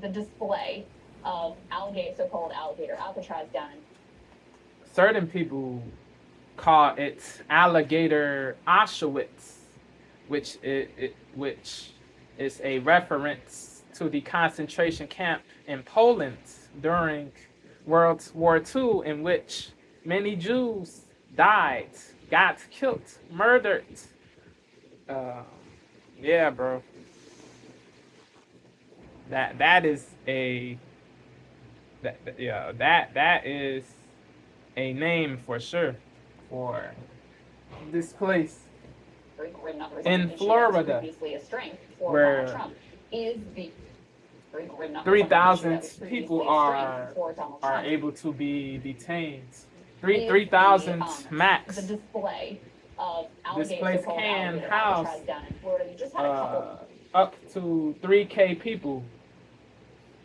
the display of alligator, so-called alligator Alcatraz down in. Certain people call it Alligator Auschwitz, which is a reference to the concentration camp in Poland during World War II, in which many Jews died, got killed, murdered. Uh, yeah, bro. That is a that is a name for sure for this place in Florida, where 3,000 people are able to be detained. 3,000 max. The display of This place can house down in Florida. You just had a couple. Up to 3K people.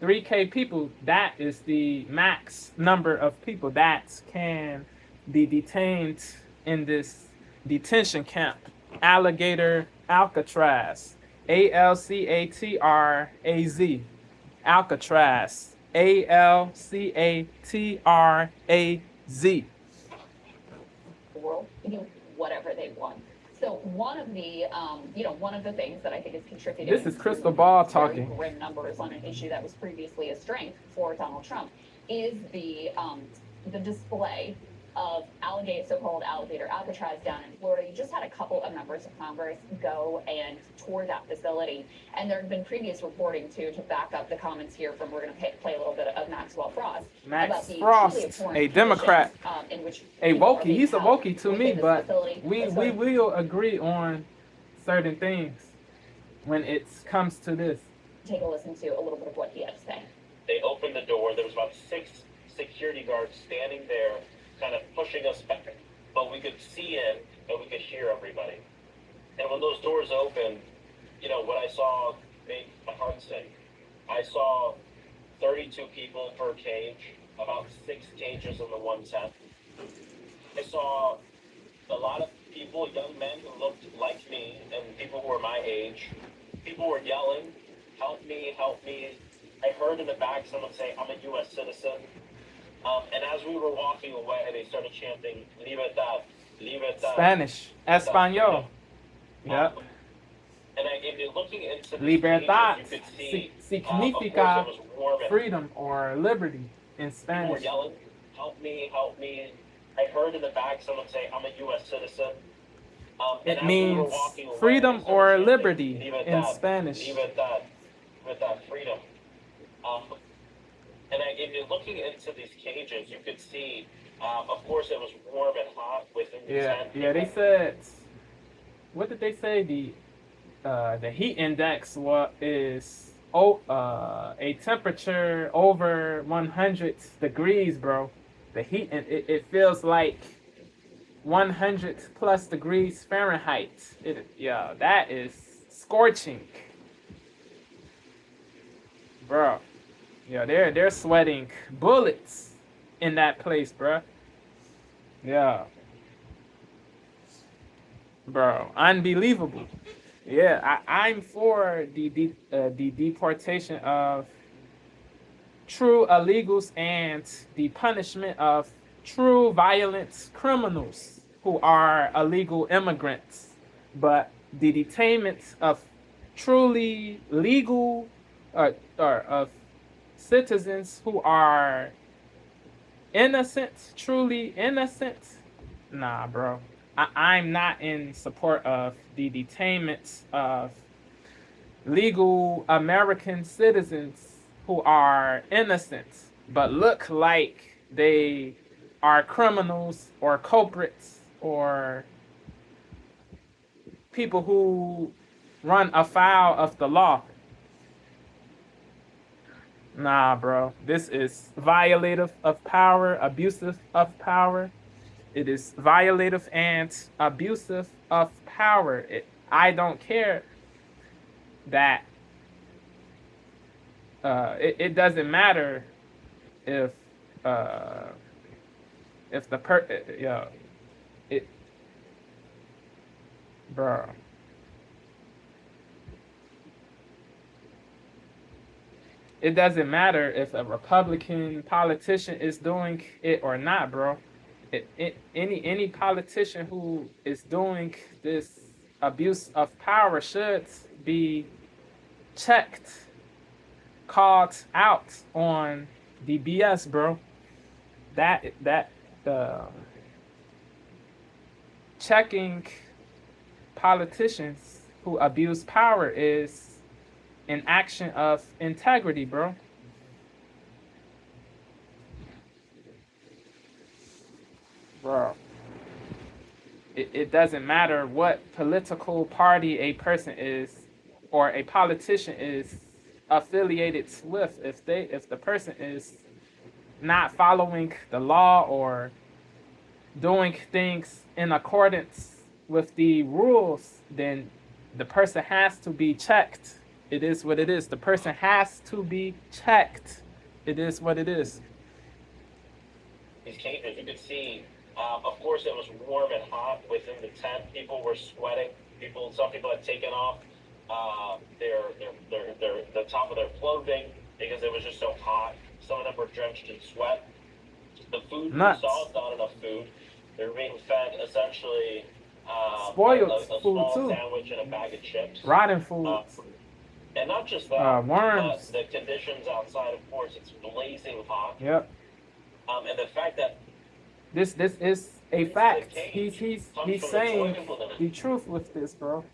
3K people, that is the max number of people that can be detained in this detention camp. Alligator Alcatraz. Alcatraz. Alcatraz. Alcatraz. World can do whatever they want. So one of the things that I think is contributing. This is Crystal Ball talking. Grim numbers on an issue that was previously a strength for Donald Trump is the display of so-called alligator Alcatraz down in Florida. You just had a couple of members of Congress go and tour that facility, and there have been previous reporting too to back up the comments here from. We're going to play a little bit of Maxwell Frost. Max Frost, a Democrat, in which a Wokey. He's a Wokey to me, but we will agree on certain things when it comes to this. Take a listen to a little bit of what he had to say. They opened the door. There was about 6 security guards standing there, kind of pushing us back, but we could see in and we could hear everybody. And when those doors opened, what I saw made my heart sink. I saw 32 people per cage, about 6 cages in the one tent. I saw a lot of people, young men who looked like me, and people who were my age. People were yelling, "Help me, help me." I heard in the back someone say, "I'm a U.S. citizen." And as we were walking away, they started chanting, "Libertad, libertad." Spanish, Espanol. Yep. And looking into the Libertad cages, you could see, significa of course, it was warm freedom or liberty in people Spanish. were yelling, "Help me, help me." I heard in the back someone say, "I'm a U.S. citizen." It means freedom or liberty in Spanish. Libertad, freedom. And looking into these cages, you could see, of course, it was warm and hot within the tent. Yeah. They said, what did they say? The heat index is a temperature over 100 degrees, bro. The heat, it feels like 100 plus degrees Fahrenheit. That is scorching, bro. Yeah, they're sweating bullets in that place, bro. Yeah, bro, unbelievable. Yeah, I'm for the deportation of true illegals and the punishment of true violent criminals who are illegal immigrants. But the detainment of truly legal or of citizens who are innocent, truly innocent, nah, bro. I'm not in support of the detainment of legal American citizens who are innocent but look like they are criminals or culprits or people who run afoul of the law. Nah, bro. This is violative of power, abusive of power. It is violative and abusive of power. I don't care that it doesn't matter if the bro. it doesn't matter if a Republican politician is doing it or not, bro. Any politician who is doing this abuse of power should be checked, called out on the BS, bro. That checking politicians who abuse power is an action of integrity, bro. Bro, it doesn't matter what political party a person is or a politician is affiliated with. If the person is not following the law or doing things in accordance with the rules, then the person has to be checked. It is what it is. The person has to be checked. It is what it is. These cages, you could see, of course, it was warm and hot within the tent. People were sweating. Some people had taken off the top of their clothing because it was just so hot. Some of them were drenched in sweat. The food we saw is not enough food. They're being fed essentially spoiled a food small too. sandwich and a bag of chips. Rotten food. And not just that, worms. The conditions outside, of course, it's blazing hot. Yep. And the fact that this is a fact. He's saying the truth with this, bro.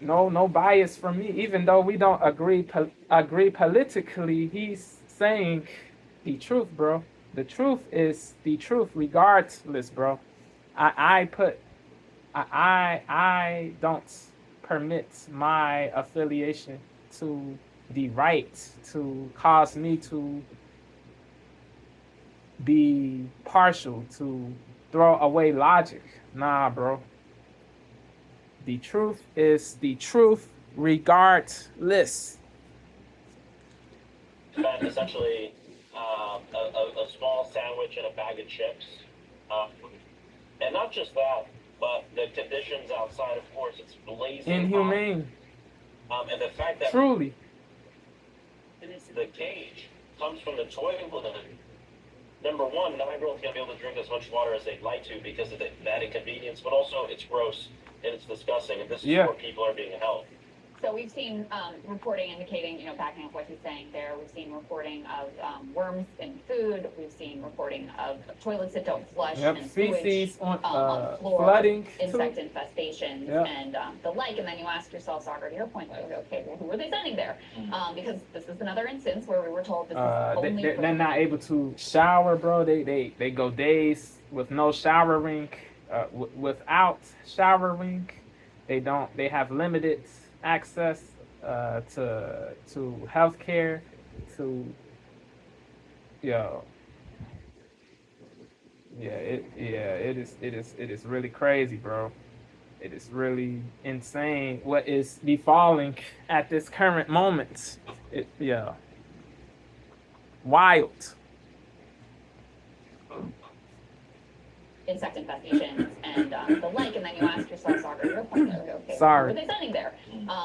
No bias from me. Even though we don't agree politically, he's saying the truth, bro. The truth is the truth, regardless, bro. I don't permit my affiliation to the right to cause me to be partial, to throw away logic. Nah, bro. The truth is the truth, regardless. And essentially, a small sandwich and a bag of chips. And not just that, but the conditions outside, of course, it's blazing Inhumane. hot. And the fact that Truly. the cage comes from the toilet. Number one, not everyone's going to be able to drink as much water as they'd like to because of that inconvenience, but also it's gross and it's disgusting, and this is where people are being held. So we've seen reporting indicating, backing up what he's saying there, we've seen reporting of worms in food, we've seen reporting of toilets that don't flush, and feces sewage on the floor, flooding, insect infestations, and the like. And then you ask yourself, Saagar, to your point, like, okay, well, who are they sending there? Because this is another instance where we were told this is only they're not able to shower, bro. They go days with no showering, without showering. They have limited access to healthcare, it is really crazy, bro. It is really insane what is befalling at this current moment. Wild. insect infestations and the like, and then you ask yourself, Saagar, your point, like, okay, Sorry. who are they sending there?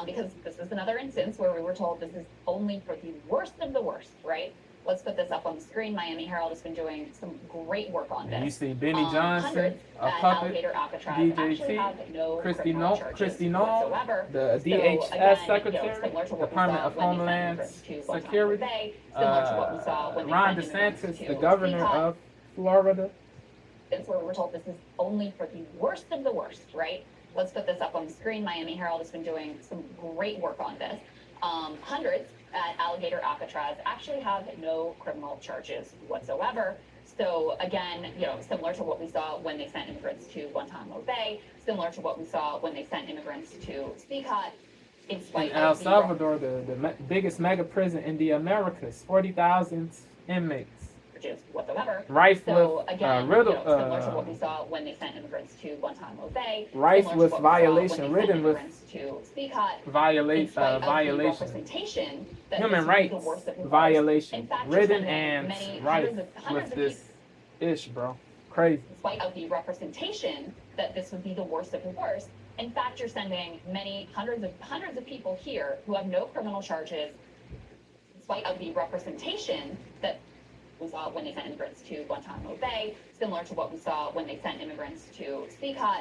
Because this is another instance where we were told this is only for the worst of the worst, right? Let's put this up on the screen. Miami Herald has been doing some great work on this. And you see Benny Johnson, hundreds a at puppet, Alligator Alcatraz actually have DJT, no criminal charges whatsoever. the So, DHS again, Secretary, similar to what we Department saw of when they sent Homeland immigrants to Guantanamo Security, Bay, similar to what we saw when they Ron sent immigrants DeSantis, to the governor Seacott. of Florida. That's where we were told this is only for the worst of the worst, right? Let's put this up on the screen. Miami Herald has been doing some great work on this. Hundreds at Alligator Alcatraz actually have no criminal charges whatsoever. So again, similar to what we saw when they sent immigrants to Guantanamo Bay, similar to what we saw when they sent immigrants to Seacott. In El Salvador, the biggest mega prison in the Americas, 40,000 inmates. Whatsoever. Rife so with again, similar to what we saw when they sent immigrants to Guantanamo Bay. Rife with violation, ridden with to Seacott. violation, human rights violation, ridden and rife with this ish, bro. Crazy. Despite of the representation that this would be the worst of the worst, in fact, you're sending hundreds of people here who have no criminal charges. spite of the representation that we saw when they sent immigrants to Guantanamo Bay, similar to what we saw when they sent immigrants to Speakot,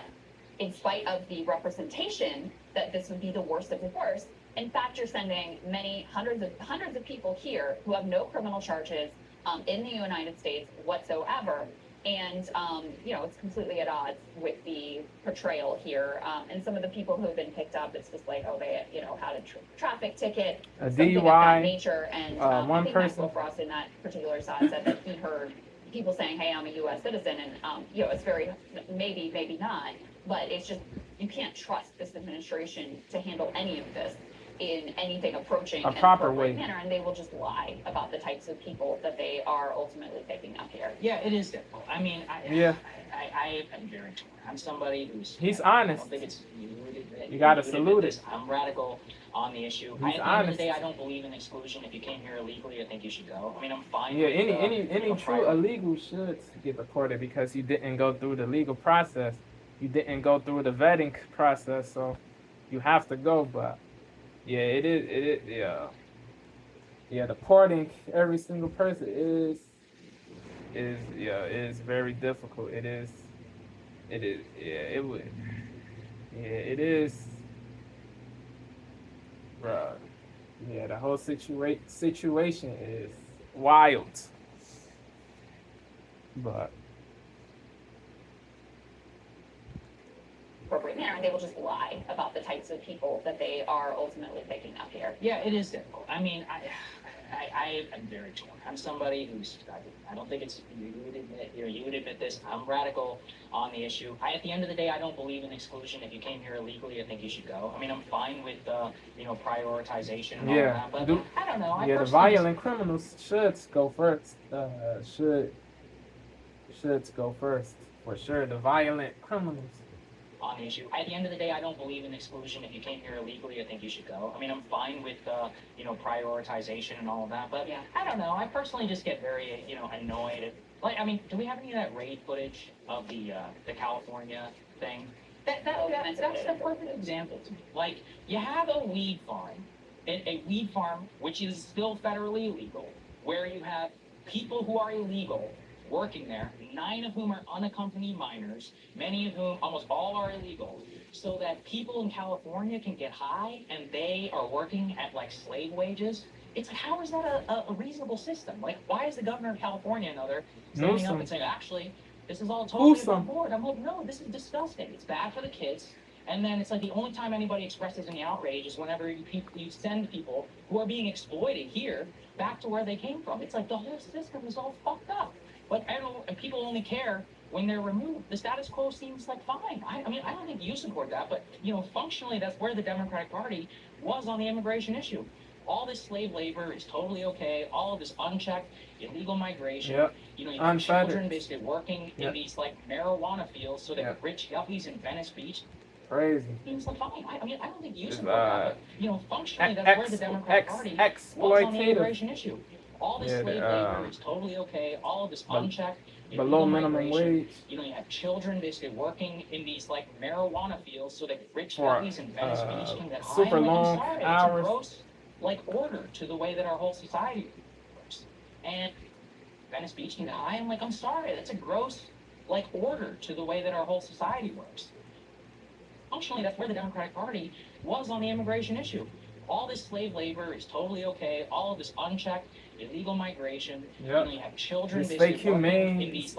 in spite of the representation that this would be the worst of the worst, in fact, you're sending many hundreds of people here who have no criminal charges in the United States whatsoever. And, it's completely at odds with the portrayal here. And some of the people who have been picked up, it's just like, oh, they, had a traffic ticket, A something of DUI, that nature. And one I think person. Maxwell Frost in that particular side said that he heard people saying, hey, I'm a U.S. citizen. And, it's very, maybe not. But it's just, you can't trust this administration to handle any of this in anything approaching A an proper appropriate way. manner, and they will just lie about the types of people that they are ultimately picking up here. Yeah, it is difficult. I mean, I am very torn. I'm somebody who's... He's I honest. don't think it's... You gotta salute it. I'm radical on the issue. He's At the end of honest. the day, I don't believe in exclusion. If you came here illegally, I think you should go. I mean, I'm fine Yeah, with... any true illegal should get deported because you didn't go through the legal process. You didn't go through the vetting process, so you have to go. But yeah, it is. Yeah. Deporting every single person is very difficult. It is. Yeah, it would. Yeah, it is. Bruh. Yeah, the whole situation is wild. But Appropriate manner, and they will just lie about the types of people that they are ultimately picking up here. Yeah, it is difficult. I mean, I am very torn. I'm somebody who's, I don't think it's, you would admit this, I'm radical on the issue. At the end of the day, I don't believe in exclusion. If you came here illegally, I think you should go. I mean, I'm fine with, prioritization and all that, but I don't know. The violent criminals should go first. Should go first, for sure. The violent criminals. On the issue. At the end of the day, I don't believe in exclusion. If you came here illegally, I think you should go. I mean, I'm fine with, prioritization and all of that, but Yeah. I don't know. I personally just get very, annoyed. Do we have any of that raid footage of the California thing? That's the perfect example to me. Like, you have a weed farm, a weed farm which is still federally illegal, where you have people who are illegal working there, 9 of whom are unaccompanied minors, many of whom, almost all, are illegal, so that people in California can get high and they are working at like slave wages. It's like, how is that a reasonable system? Like, why is the governor of California and other standing up and saying, actually, this is all totally above board? I'm like, no, this is disgusting. It's bad for the kids. And then it's like the only time anybody expresses any outrage is whenever you send people who are being exploited here back to where they came from. It's like the whole system is all fucked up. But people only care when they're removed. The status quo seems like fine. I don't think you support that, but functionally, that's where the Democratic Party was on the immigration issue. All this slave labor is totally okay. All of this unchecked illegal migration. Yep. You have Unfettered. children basically working in these like marijuana fields so that rich yuppies in Venice Beach. Crazy. Seems like fine. I don't think you support that, but functionally, that's where the Democratic Party was on the immigration issue. All this slave labor is totally okay. All of this unchecked below minimum wage. You have children basically working in these like marijuana fields so that rich families in Venice Beach can get high. Super long hours. It's a gross order to the way that our whole society works. And Venice Beach can get high. I'm like, I'm sorry, that's a gross order to the way that our whole society works. Functionally, that's where the Democratic Party was on the immigration issue. All this slave labor is totally okay. All of this unchecked illegal migration. Yep. You have children This basically fake humane. in these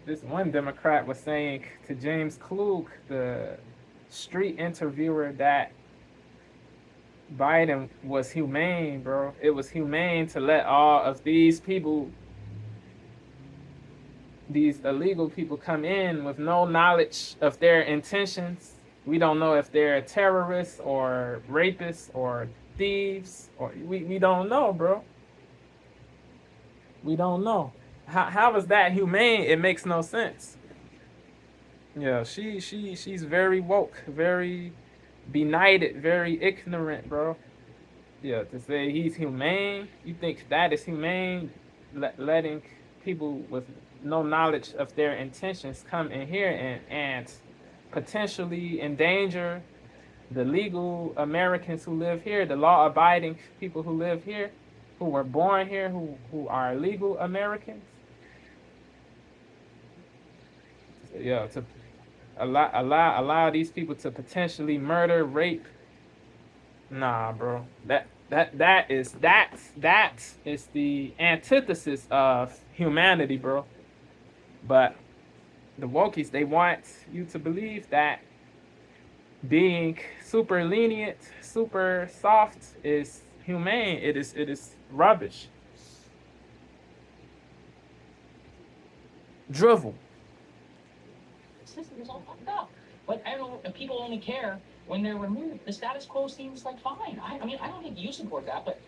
This one Democrat was saying to James Klug, the street interviewer, that Biden was humane, bro. It was humane to let all of these people, these illegal people, come in with no knowledge of their intentions. We don't know if they're terrorists or rapists or thieves, or we don't know, bro. We don't know. How is that humane? It makes no sense. Yeah, she's very woke, very benighted, very ignorant, bro. Yeah, to say he's humane, you think that is humane? Letting people with no knowledge of their intentions come in here and potentially endanger the legal Americans who live here, the law-abiding people who live here, who were born here, who are legal Americans. Yeah, to allow these people to potentially murder, rape. Nah, bro. That is the antithesis of humanity, bro. But the wokies, they want you to believe that being super lenient, super soft is humane. It is rubbish. Drivel. System is all fucked up. But I don't know, people only care when they're removed. The status quo seems like fine. I mean, I don't think you support that, but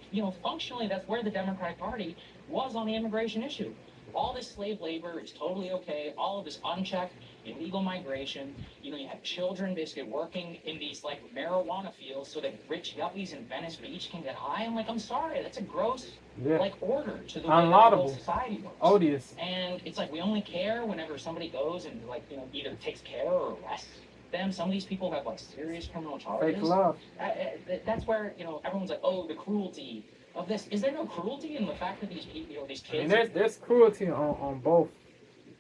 functionally, that's where the Democratic Party was on the immigration issue. All this slave labor is totally okay. All of this unchecked illegal migration. You have children basically working in these like marijuana fields so that rich yuppies in Venice Beach can get high. I'm sorry, that's a gross order to the way that whole society works. Odious. And it's like we only care whenever somebody goes and either takes care or arrests them. Some of these people have like serious criminal charges. Fake love. That's where everyone's like, oh, the cruelty of this. Is there no cruelty in the fact that these people, these kids? I mean, there's cruelty on both.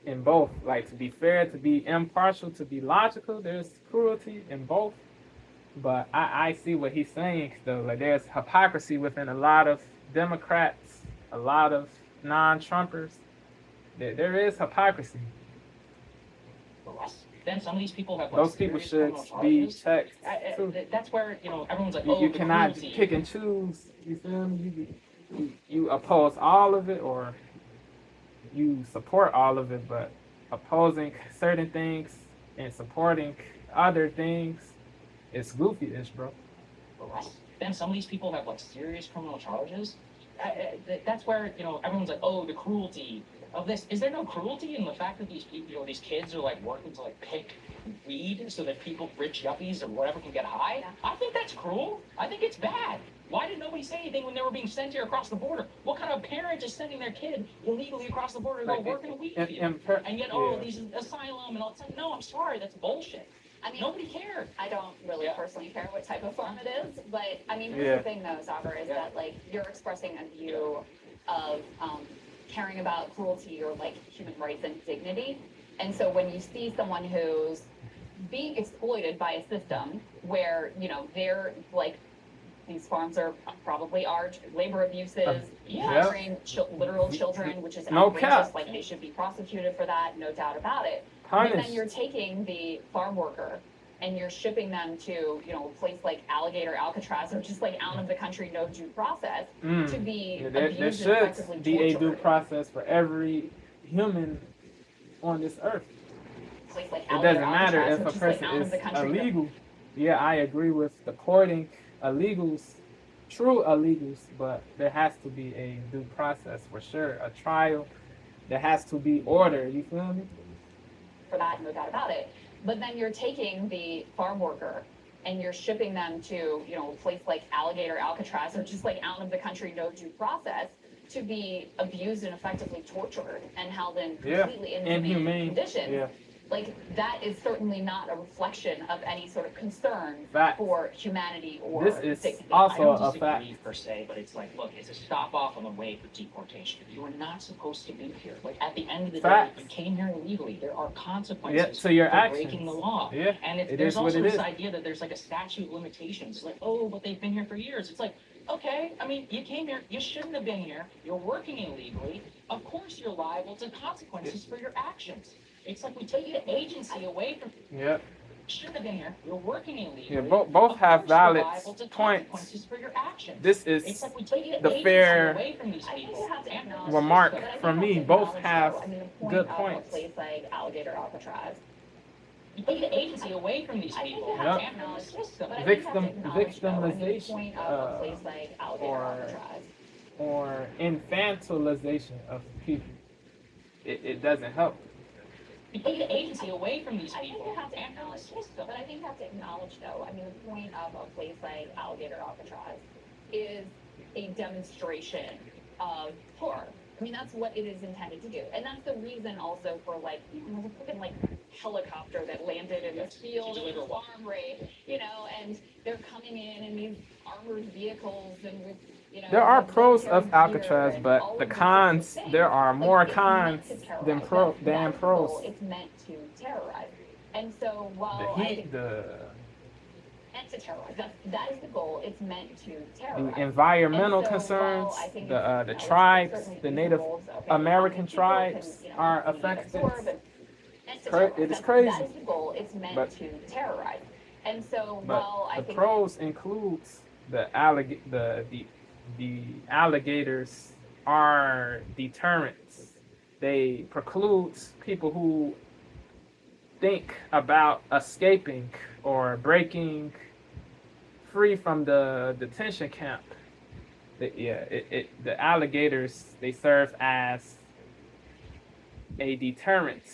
In both, like, to be fair, to be impartial, to be logical, there's cruelty in both. But I see what he's saying though. Like, there's hypocrisy within a lot of Democrats, a lot of non-Trumpers. There is hypocrisy. Then some of these people have those people should be checked too. That's where everyone's like, oh, you cannot pick and choose. You feel me? You oppose all of it, or you support all of it, but opposing certain things and supporting other things is goofy-ish, bro. Then some of these people have like serious criminal charges. That's where everyone's like, oh, the cruelty of this. Is there no cruelty in the fact that these people, these kids are like working to like pick weed so that people, rich yuppies or whatever, can get high? Yeah. I think that's cruel. I think it's bad. Why did nobody say anything when they were being sent here across the border? What kind of parent is sending their kid illegally across the border to go work in a wheat field? And yet, these asylum and all that. No, I'm sorry, that's bullshit. I mean, nobody cared. I don't really personally care what type of farm it is, but I mean, here's the thing though, Saagar, is that like you're expressing a view of caring about cruelty or like human rights and dignity. And so when you see someone who's being exploited by a system where, they're like, these farms probably are labor abuses, murdering literal children, which is outrageous. Like, they should be prosecuted for that, no doubt about it. But then you're taking the farm worker and you're shipping them to, a place like Alligator, Alcatraz, or just like out of the country, no due process, to be abused and effectively tortured. There should be a due process for every human on this earth. Like it doesn't matter if a person is illegal. Yeah, I agree with deporting illegals, true illegals, but there has to be a due process for sure, a trial. There has to be order, you feel me? For that, no doubt about it. But then you're taking the farm worker and you're shipping them to, a place like Alligator, Alcatraz, or just like out of the country, no due process, to be abused and effectively tortured and held in completely inhumane conditions. Yeah. Like, that is certainly not a reflection of any sort of concern for humanity or this is dignity. Also I don't disagree per se, but it's like, look, it's a stop off on the way for deportation. You are not supposed to be here. Like, at the end of the day, you came here illegally. There are consequences to your for breaking the law. Yeah. And there's also this idea that there's like a statute of limitations. Like, oh, but they've been here for years. It's like, okay, I mean, you came here, you shouldn't have been here. You're working illegally. Of course you're liable to consequences for your actions. It's like we take the agency away from you. Shouldn't have been here. You're working illegally. Yeah, both have valid points. For your actions. This is it's like we take the fair away from these people. remark from me. Both have good points. A place like Alligator, Alcatraz. You take the agency away from these people. Victimization or infantilization of people. It doesn't help. You take the agency away from these people. But I think you have to acknowledge, though, I mean, the point of a place like Alligator, Alcatraz is a demonstration of horror. I mean, that's what it is intended to do. And that's the reason also for, like, freaking, like, helicopter that landed in this field To of deliver what? farm raid, and they're coming in these armored vehicles and with, There are the pros military of gear Alcatraz, and but all the of these sorts of cons, things. there are Like, more it's meant cons to terrorize. than That is the pros. goal. It's meant to terrorize. And so The while I heat, think meant to terrorize, that is the goal. It's meant to terrorize. the environmental And so, concerns, while I think the it's tribes, certainly the Native reasonable, so, okay, American how many people tribes can, are can we affected. absorb and meant to It terrorize. is crazy. That is the goal. It's meant But- to terrorize. And so But while I the think pros includes the alligators are deterrents. They preclude people who think about escaping or breaking free from the detention camp. The alligators, they serve as a deterrent.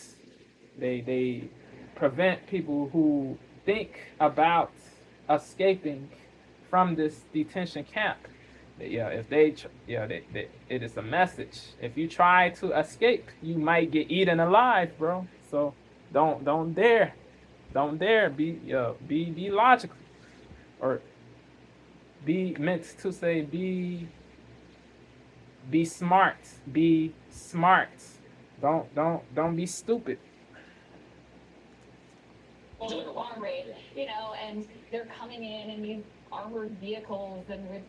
They prevent people who think about escaping from this detention camp. If it is a message. If you try to escape, you might get eaten alive, bro. So don't dare, be logical, or be meant to say be smart, be smart. Don't be stupid. farm raid, and they're coming in these armored vehicles and with,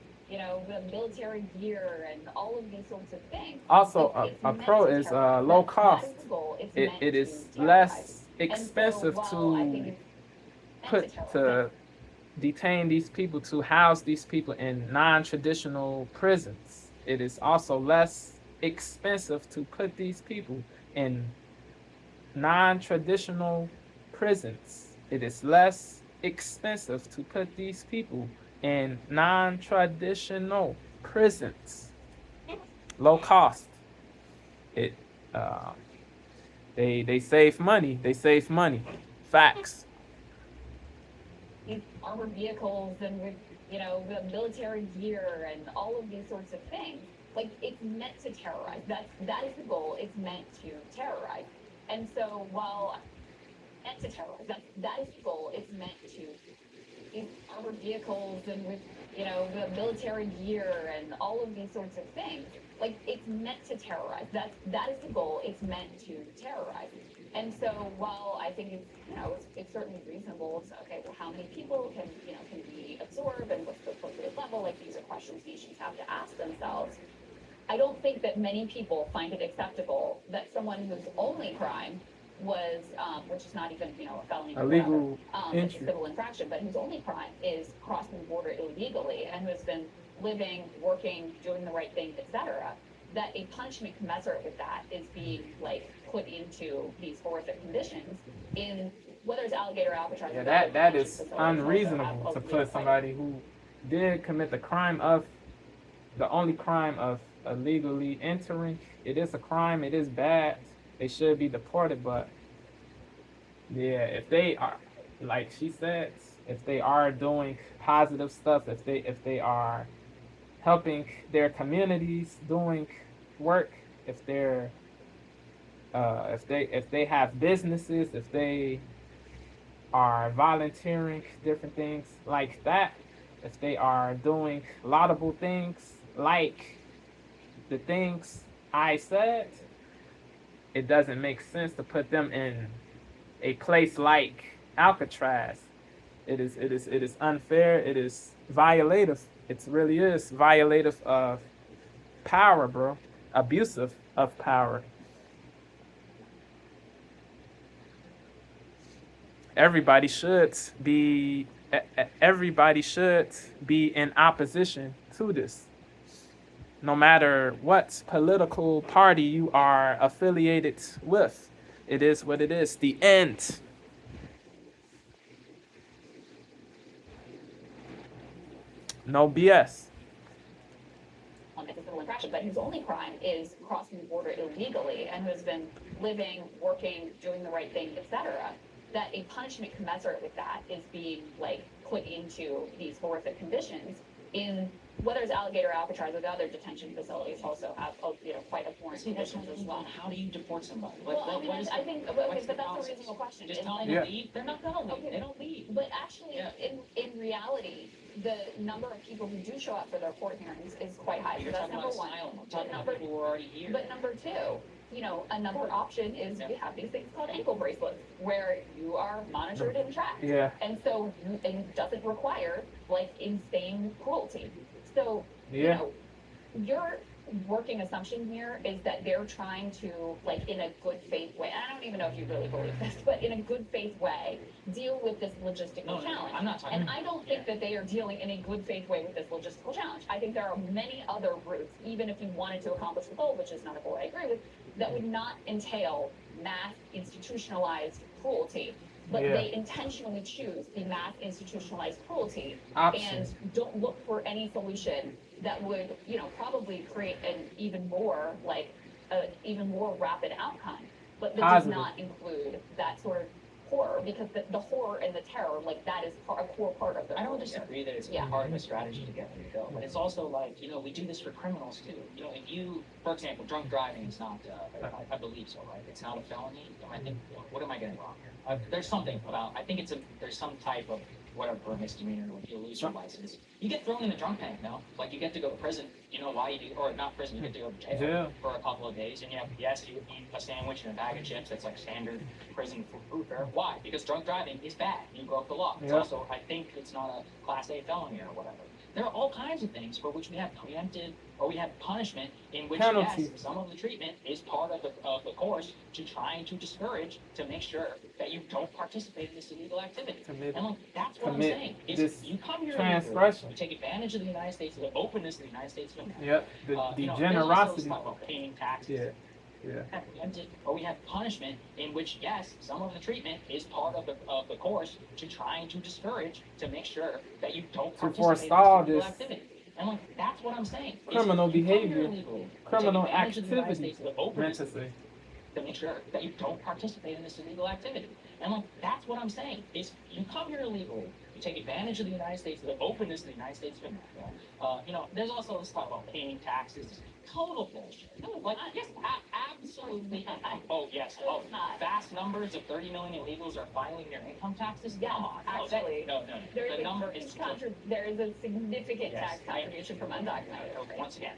the military gear and all of these sorts of things. Also, It's a meant pro to is terrorize. low That cost. is the goal. It's It meant it to is terrorize. less And so expensive while I think to it's meant put terrorize, to detain these people, to house these people in non-traditional prisons. It is also less expensive to put these people in non-traditional prisons. It is less expensive to put these people in non-traditional prisons. Low cost. It they save money. They save money. Facts. these armored vehicles and with, the military gear and all of these sorts of things. Like, it's meant to terrorize. That is the goal. It's meant to terrorize. And so while meant to terrorize, that is the goal. It's meant to these armored vehicles and with, the military gear and all of these sorts of things. Like, it's meant to terrorize. That is the goal. It's meant to terrorize. And so while I think it's certainly reasonable to, okay, well, how many people can be absorbed and what's the appropriate level? Like, these are questions nations have to ask themselves. I don't think that many people find it acceptable that someone whose only crime was, which is not even, a felony or Illegal whatever, it's a entry. civil infraction, but whose only crime is crossing the border illegally and who has been living, working, doing the right thing, etc., that a punishment commensurate with that is being, like, put into these horrific conditions in, whether it's Alligator or Alcatraz. Yeah, or that other is detention facilities, unreasonable also to have put a somebody who did commit the only crime of illegally entering. It is a crime. It is bad. They should be deported. But yeah, if they are, like she said, if they are doing positive stuff, if they are helping their communities, doing work, if they're if they have businesses, if they are volunteering different things like that, if they are doing laudable things like the things I said, it doesn't make sense to put them in a place like Alcatraz. It is unfair. It is violative. It really is violative of power, bro. Abusive of power. Everybody should be everybody should be in opposition to this. No matter what political party you are affiliated with. It is what it is. The end. No BS. It's a civil infraction, but whose only crime is crossing the border illegally and who has been living, working, doing the right thing, etc., that a punishment commensurate with that is being, like, put into these horrific conditions in whether it's Alligator or Alcatraz or the other detention facilities also have quite abhorrent See, that's conditions as well. how do you deport somebody? Well, I mean, I think, okay, what's but the that's a process? reasonable question. Just It's tell like- them Yeah. to leave. They're not gonna leave. Okay. They don't leave. But actually, Yeah. in reality, the number of people who do show up for their court hearings is quite high. So You're that's talking number about one. asylum. I'm But talking about number, people who are already here. but number two, another option is we have these things called ankle bracelets where you are monitored and tracked. Yeah. And so it doesn't require like insane cruelty. So, Yeah. your working assumption here is that they're trying to, like, in a good faith way, and I don't even know if you really believe this, but in a good faith way, deal with this logistical No, challenge. I'm not talking. And I don't think that they are dealing in a good faith way with this logistical challenge. I think there are many other routes, even if you wanted to accomplish the goal, which is not a goal I agree with, that would not entail mass institutionalized cruelty. But Yeah. they intentionally choose the mass institutionalized cruelty Options. and don't look for any solution that would, probably create an even more rapid outcome. But that Positive. does not include that sort of horror, because the horror and the terror, like, that is a core part of their I don't goal. disagree that it's Yeah. part of a strategy to get them to go, but it's also like, we do this for criminals too. If you, for example, drunk driving is not, I believe so, right? It's not a felony. I think, what am I getting wrong here? There's something about, I think there's some type of whatever misdemeanor when you lose your license. You get thrown in the drunk tank, no? Like, you get to go to prison. You know why you do, or not prison, you get to go to jail Jail. for a couple of days, and you eat a sandwich and a bag of chips. That's like standard prison food fare. Why? Because drunk driving is bad. You broke the law. It's Yeah. also, I think it's not a Class A felony or whatever. There are all kinds of things for which we have preemptive, or we have punishment in which, Penalty. yes, some of the treatment is part of the course to trying to discourage, to make sure that you don't participate in this illegal activity. Commit And that's what I'm commit saying. Is this you come here transgression. you take advantage of the United States, the openness of the United States of America. Yep. The There's also generosity. stuff about paying taxes. Yeah. Yeah. Or we have punishment in which, yes, some of the treatment is part of the course to trying to discourage, to make sure that you don't To participate forestall in this illegal this activity. And that's what I'm saying. is criminal you come here behavior, illegally, you criminal take advantage of the United activity, States, the openness meant to say. to make sure that you don't participate in this illegal activity. And that's what I'm saying, is you come here illegally, you take advantage of the United States, the openness of the United States of America. There's also this talk about paying taxes. Total bullshit. Yes, absolutely. Oh, yes. Oh, vast numbers of 30 million illegals are filing their income taxes? Yeah, Come on. actually. No. There The is number a is... there is a significant Yes, tax contribution from undocumented. Okay, once again,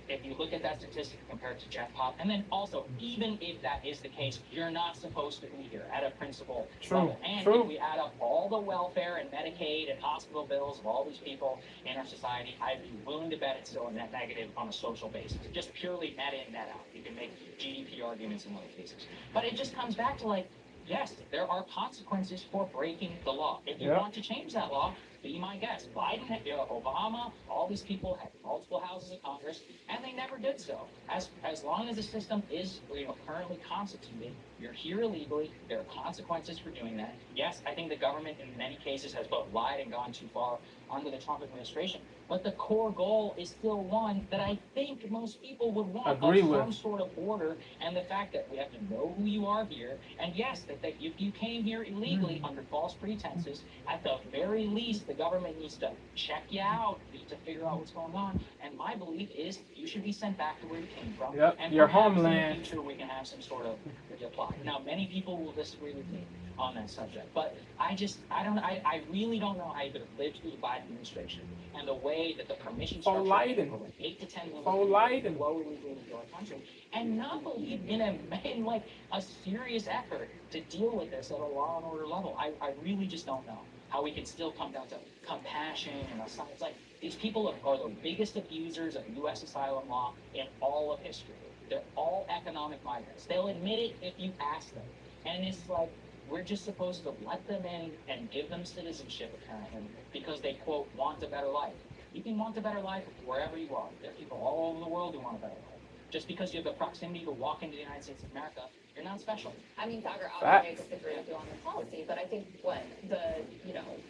if you look at that statistic compared to Jeff Pop, and then also, even if that is the case, you're not supposed to be here at a principal True, level. And true. if we add up all the welfare and Medicaid and hospital bills of all these people in our society, I'd be willing to bet it's still a net negative on a social basis. Just purely net in, net out. You can make GDP arguments in other cases. But it just comes back to yes, there are consequences for breaking the law. If you Yeah. want to change that law, be my guest. Biden, Obama, all these people had multiple houses of Congress, and they never did so. As long as the system is currently constituted, you're here illegally. There are consequences for doing that. Yes, I think the government in many cases has both lied and gone too far under the Trump administration. But the core goal is still one that I think most people would want, Agree of with. some sort of order, and the fact that we have to know who you are here, and yes, that if you came here illegally under false pretenses, at the very least, the government needs to check you out, to figure out what's going on. And my belief is you should be sent back to where you came from. Yep, And your perhaps homeland. in the future, we can have some sort of reply. Now, many people will disagree with me on that subject, but I really don't know how you could have lived through the Biden administration and the way that the permission For structure lighting. for 8 to 10 million For lighting. flow illegally into our country, and not believe in a serious effort to deal with this at a law and order level. I really just don't know how we can still come down to compassion and it's like these people are the biggest abusers of U.S. asylum law in all of history. They're all economic migrants. They'll admit it if you ask them. And it's like, we're just supposed to let them in and give them citizenship, apparently, because they, quote, want a better life. You can want a better life wherever you are. There are people all over the world who want a better life. Just because you have the proximity to walk into the United States of America, you're not special. I mean, Saagar, Facts. I disagree with you on the policy, but I think what the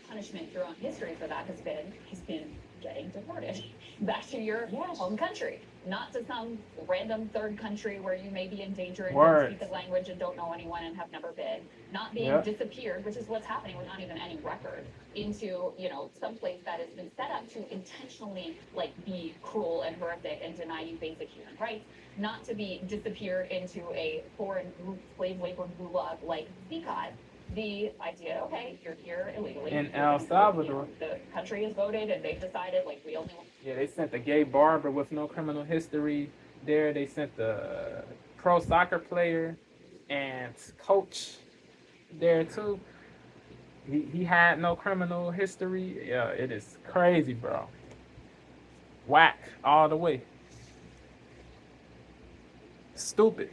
punishment throughout history for that has been getting deported back to your home country, not to some random third country where you may be in danger and don't speak the language and don't know anyone and have never been, not being disappeared, which is what's happening with not even any record, into, you know, some place that has been set up to intentionally like be cruel and horrific and deny you basic human rights, not to be disappeared into a foreign slave labor gulag like Saagar. The idea, okay, you're here illegally. In El Salvador. The country has voted and they've decided, like, we only want. Yeah, they sent the gay barber with no criminal history there. They sent the pro soccer player and coach there too. He had no criminal history. Yeah, it is crazy, bro. Whack all the way. Stupid.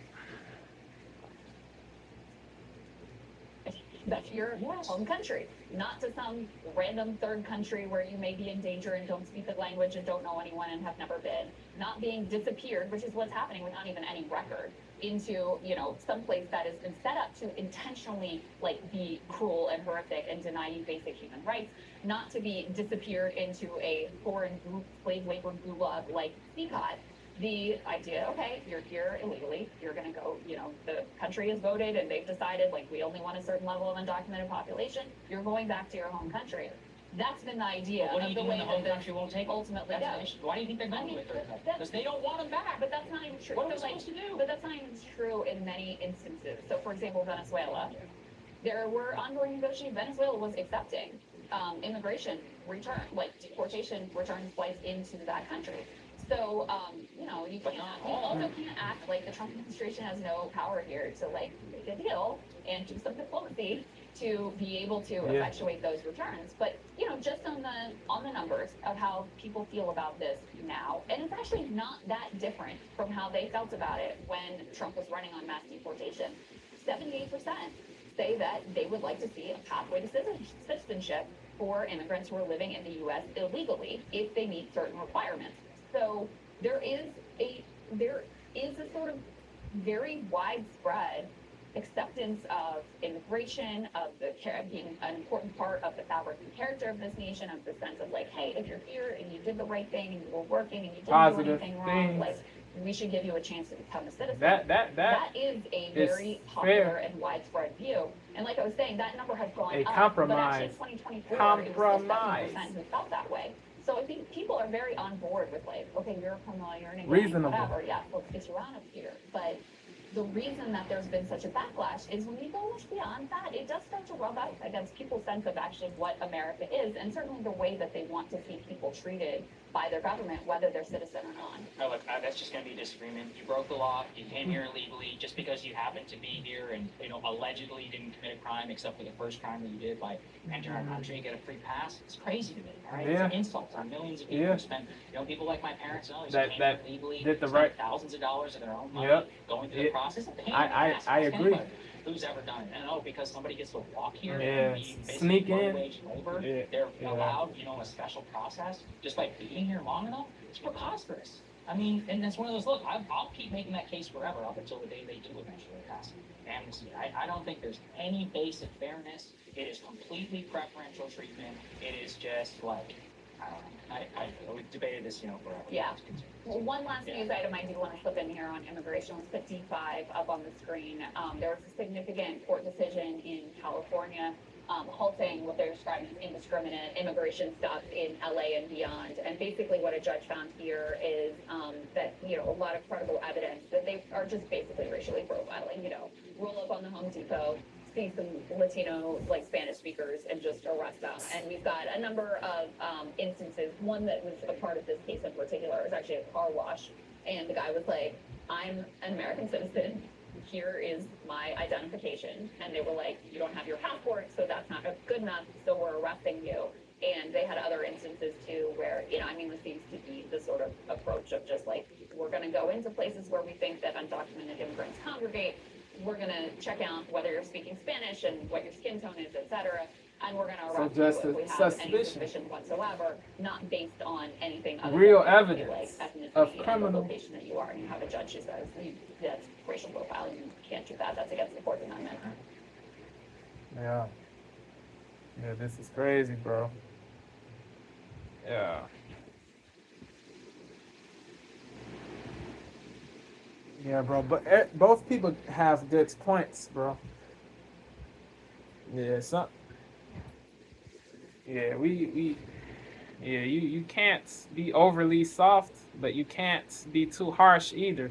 That's your home country, not to some random third country where you may be in danger and don't speak the language and don't know anyone and have never been, not being disappeared, which is what's happening with not even any record, into, you know, some place that has been set up to intentionally like be cruel and horrific and deny you basic human rights, not to be disappeared into a foreign slave labor gulag like Saagar. The idea, okay, you're here illegally, you're gonna go, you know, the country has voted and they've decided, like, we only want a certain level of undocumented population, you're going back to your home country. That's been the idea What do of you the think way the that home this country won't take ultimately goes. Why do you think they're going to it? Because they don't want them back. But that's not even true. What are we So, like, supposed to do? but that's not even true in many instances. So, for example, Venezuela, there were ongoing negotiations. Venezuela was accepting immigration return, like deportation return flights into that country. So, you know, you also can't act like the Trump administration has no power here to like make a deal and do some diplomacy to be able to effectuate those returns. But, you know, just on the numbers of how people feel about this now, and it's actually not that different from how they felt about it when Trump was running on mass deportation. 78% say that they would like to see a pathway to citizenship for immigrants who are living in the U.S. illegally if they meet certain requirements. So there is a sort of very widespread acceptance of immigration, of the being an important part of the fabric and character of this nation, of the sense of like, hey, if you're here and you did the right thing and you were working and you didn't do anything wrong, like we should give you a chance to become a citizen. That is a very popular and widespread view. And like I was saying, that number has gone up. But actually in 2024, it was still 70% who felt that way. So I think people are very on board with like, okay, you're a criminal, you're an immigrant, whatever, yeah, let's get you out of here. But the reason that there's been such a backlash is when you go much beyond that, it does start to rub out against people's sense of actually what America is, and certainly the way that they want to see people treated by their government, whether they're citizen or not. Oh, look, that's just going to be a disagreement. You broke the law. You came here illegally just because you happen to be here and, you know, allegedly didn't commit a crime except for the first crime that you did by entering our country and get a free pass. It's crazy to me, all right? It's an insult to millions of people who spend, you know, people like my parents, you know, who came here illegally, spent thousands of dollars of their own money going through the process. I agree. Who's ever done it? And because somebody gets to walk here and be sneak in, wage labor, they're allowed, you know, a special process just by being here long enough. It's preposterous. I mean, and it's one of those, look, I'll keep making that case forever up until the day they do eventually pass amnesty. I don't think there's any basic fairness. It is completely preferential treatment. It is just like, I don't know. We've debated this, you know, forever. Yeah. Well, one last news item I do want to slip in here on immigration was 55 up on the screen. There was a significant court decision in California halting what they're describing as indiscriminate immigration stuff in LA and beyond. And basically what a judge found here is that, you know, a lot of credible evidence that they are just basically racially profiling, you know, roll up on the Home Depot, see some Latino, like Spanish speakers and just arrest them. And we've got a number of instances. One that was a part of this case in particular was actually a car wash. And the guy was like, I'm an American citizen. Here is my identification. And they were like, you don't have your passport, so that's not good enough, so we're arresting you. And they had other instances too where, you know, I mean, this seems to be the sort of approach of just like, we're gonna go into places where we think that undocumented immigrants congregate. We're gonna check out whether you're speaking Spanish and what your skin tone is, etc. And we're gonna arrest you if we have any suspicion whatsoever, not based on anything other real than evidence like ethnicity of and the criminal location that you are. And you have a judge who says that's racial profiling. You can't do that. That's against the Fourth Amendment. Yeah, this is crazy, bro. Yeah. Yeah, bro. But both people have good points, bro. Yeah, some. Yeah, we. Yeah, you can't be overly soft, but you can't be too harsh either.